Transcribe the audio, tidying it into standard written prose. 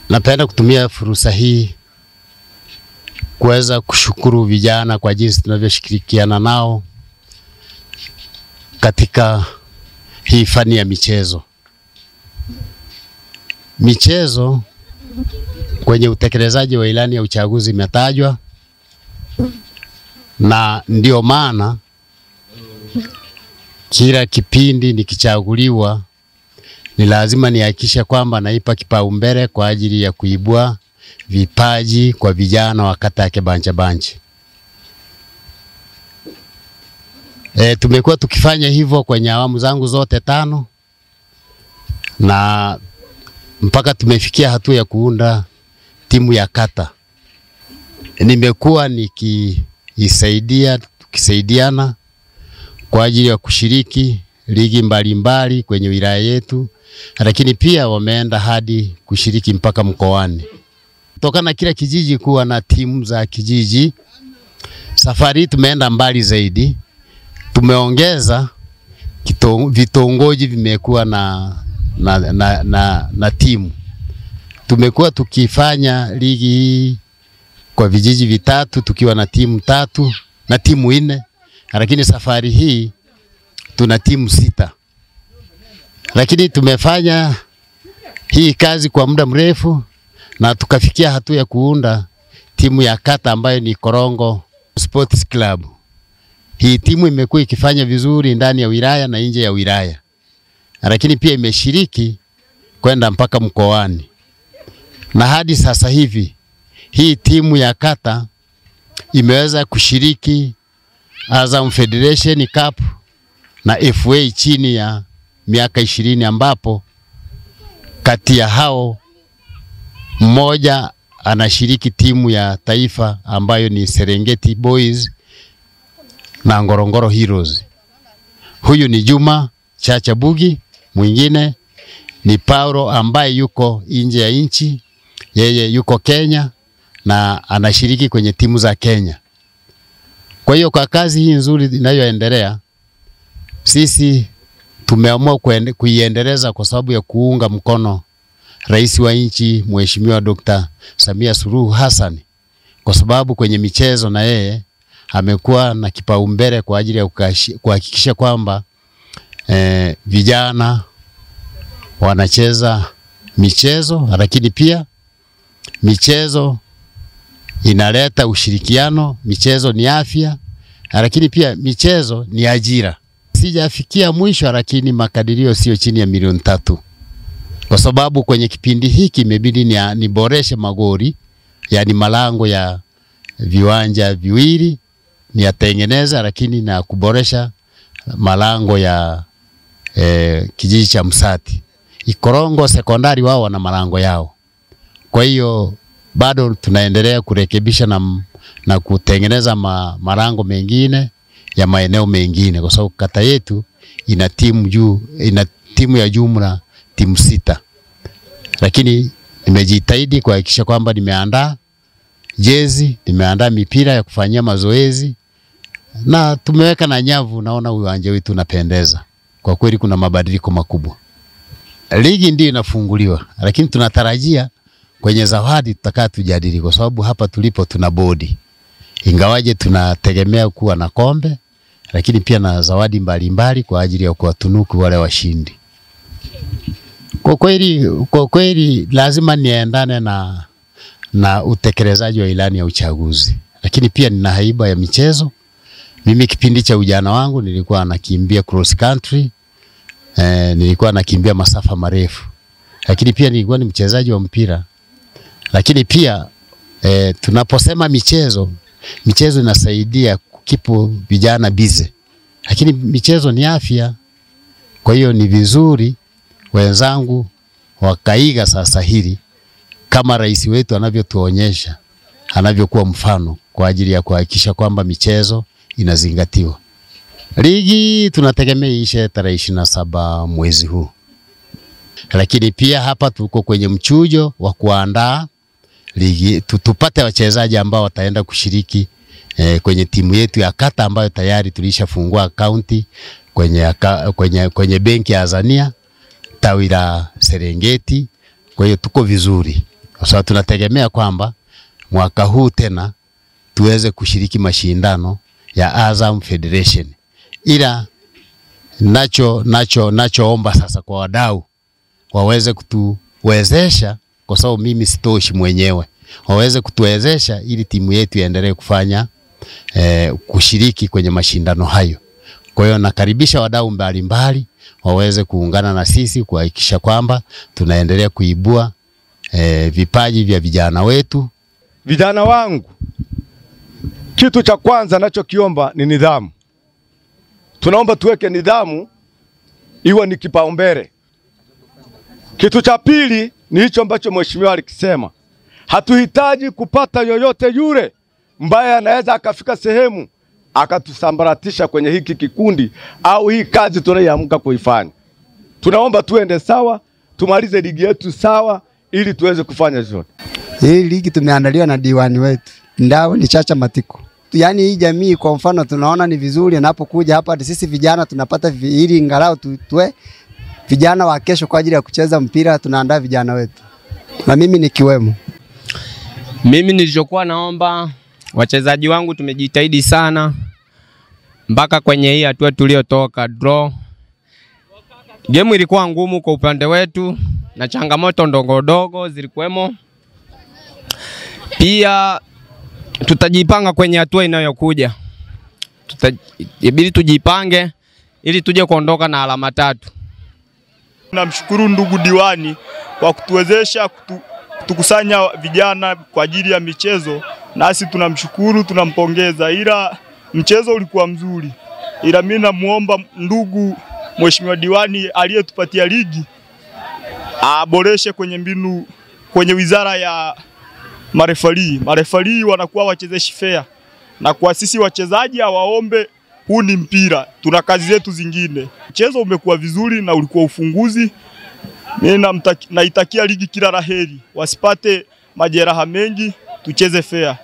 Napenda kutumia fursa hii kuweza kushukuru vijana kwa jinsi tunavyoshirikiana nao katika hii fani ya michezo. Michezo kwenye utekelezaji wa ilani ya uchaguzi imetajwa, na ndio maana kila kipindi nikichaguliwa ni lazima nihakikishe kwamba naipa kipaumbele kwa ajili ya kuibua vipaji kwa vijana wa kata ya Kebanchebanche. Tumekuwa tukifanya hivyo kwenye awamu zangu zote 5 na mpaka tumefikia hatua ya kuunda timu ya kata. Nimekuwa tukisaidiana kwa ajili ya kushiriki ligi mbalimbali kwenye wilaya yetu, lakini pia wameenda hadi kushiriki mpaka mkoani. Kutokana kila kijiji kuwa na timu za kijiji, safari tumeenda mbali zaidi. Tumeongeza vitongoji vimekuwa na timu. Tumekuwa tukifanya ligi hii kwa vijiji vitatu tukiwa na timu 3 na timu 4, lakini safari hii tuna timu 6. Lakini tumefanya hii kazi kwa muda mrefu na tukafikia hatua ya kuunda timu ya kata ambayo ni Korongo Sports Club. Hii timu imekuwa ikifanya vizuri ndani ya wilaya na nje ya wilaya, lakini pia imeshiriki kwenda mpaka mkoani. Na hadi sasa hivi hii timu ya kata imeweza kushiriki Azam Federation Cup na FA chini ya miaka 20, ambapo kati ya hao mmoja anashiriki timu ya taifa ambayo ni Serengeti Boys na Ngorongoro Heroes. Huyu ni Juma Chacha Bugi, mwingine ni Paulo ambaye yuko nje ya nchi, yeye yuko Kenya na anashiriki kwenye timu za Kenya. Kwa hiyo kwa kazi hii nzuri inayoendelea, sisi tumeamua kuiendeleza kwa sababu ya kuunga mkono Rais wa nchi Mheshimiwa Dr. Samia Suluhu Hassan, kwa sababu kwenye michezo na yeye amekuwa na kipaumbele kwa ajili ya kuhakikisha kwamba vijana wanacheza michezo, lakini pia michezo inaleta ushirikiano, michezo ni afya, lakini pia michezo ni ajira. Sijafikia mwisho, lakini makadirio sio chini ya milioni 3. Kwa sababu kwenye kipindi hiki imebidi niboreshe magori, yani malango ya viwanja viwili niyatengeneza, lakini na kuboresha malango ya kijiji cha Msati. Ikorongo sekondari wao wana malango yao. Kwa hiyo bado tunaendelea kurekebisha na kutengeneza malango mengine ya maeneo mengine, kwa sababu kata yetu ina timu ya jumla timu 6. Lakini nimejitahidi kuhakikisha kwamba nimeandaa jezi, nimeandaa mipira ya kufanyia mazoezi na tumeweka na nyavu. Naona uwanja wetu unapendeza. Kwa kweli kuna mabadiliko makubwa. Ligi ndio inafunguliwa, lakini tunatarajia kwenye zawadi tutakaa tujadili, kwa sababu hapa tulipo tuna bodi. Ingawaje tunategemea kuwa na kombe, lakini pia na zawadi mbalimbali kwa ajili ya kuwatunuku wale washindi. Kwa kweli lazima niendane na utekelezaji wa ilani ya uchaguzi. Lakini pia nina haiba ya michezo. Mimi kipindi cha ujana wangu nilikuwa nakimbia cross country, nilikuwa nakimbia masafa marefu. Lakini pia nilikuwa ni mchezaji wa mpira. Lakini pia tunaposema michezo inasaidia kukipu vijana bize. Lakini michezo ni afya. Kwa hiyo ni vizuri wenzangu wakaiga sasa hili kama rais wetu anavyotuonyesha, anavyokuwa mfano kwa ajili ya kuhakikisha kwamba michezo inazingatiwa. Ligi tunategemea ishe tarehe 27 mwezi huu. Lakini pia hapa tuko kwenye mchujo wa kuandaa ligi, tupate wachezaji ambao wataenda kushiriki kwenye timu yetu ya kata ambayo tayari tulishafungua akaunti kwenye benki ya Azania tawi la Serengeti. Kwa hiyo tuko vizuri. Kwa sababu tunategemea kwamba mwaka huu tena tuweze kushiriki mashindano ya Azam Federation. Ila nachoomba sasa kwa wadau waweze kutuwezesha, kwa sababu mimi sitoshi mwenyewe, waweze kutuwezesha ili timu yetu iendelee kufanya kushiriki kwenye mashindano hayo. Kwa hiyo nakaribisha wadau mbalimbali waweze kuungana na sisi kuhakikisha kwamba tunaendelea kuibua vipaji vya vijana wetu. Vijana wangu, kitu cha kwanza nachokiomba ni nidhamu. Tunaomba tuweke nidhamu iwe ni kipaumbele. Kitu cha pili ni hicho ambacho mheshimiwa alikisema. Hatuhitaji kupata yoyote yule ambaye anaweza akafika sehemu akatusambaratisha kwenye hiki kikundi au hii kazi tunayoamka kuifanya. Tunaomba tuende sawa, tumalize ligi yetu sawa ili tuweze kufanya zote. Hii ligi tumeandaliwa na diwani wetu Ndao ni Chacha Matiko. Yaani hii jamii kwa mfano tunaona ni vizuri anapokuja hapa sisi vijana tunapata ili ingalau tuwe vijana wa kesho kwa ajili ya kucheza mpira, tunaandaa vijana wetu. Na mimi nikiwemo. Mimi nilichokuwa naomba wachezaji wangu tumejitahidi sana mpaka kwenye hii hatua tuliotoka draw. Game ilikuwa ngumu kwa upande wetu na changamoto ndogo zilikuwemo. Pia tutajipanga kwenye hatua inayokuja. Ibidi tujipange ili tuje kuondoka na alama 3. Namshukuru ndugu diwani kwa kutuwezesha kutukusanya vijana kwa ajili ya michezo. Nasi tunamshukuru, tunampongeza. Ila mchezo ulikuwa mzuri. Ila mimi namuomba ndugu mheshimiwa diwani aliyetupatia ligi aboreshe kwenye mbinu kwenye wizara ya marefali. Marefali wanakuwa wachezeshi fair. Na kwa sisi wachezaji hawaombe, huu ni mpira, tuna kazi zetu zingine. Mchezo umekuwa vizuri na ulikuwa ufunguzi. Mimi naitakia ligi kila laheri. Wasipate majeraha mengi, tucheze fair.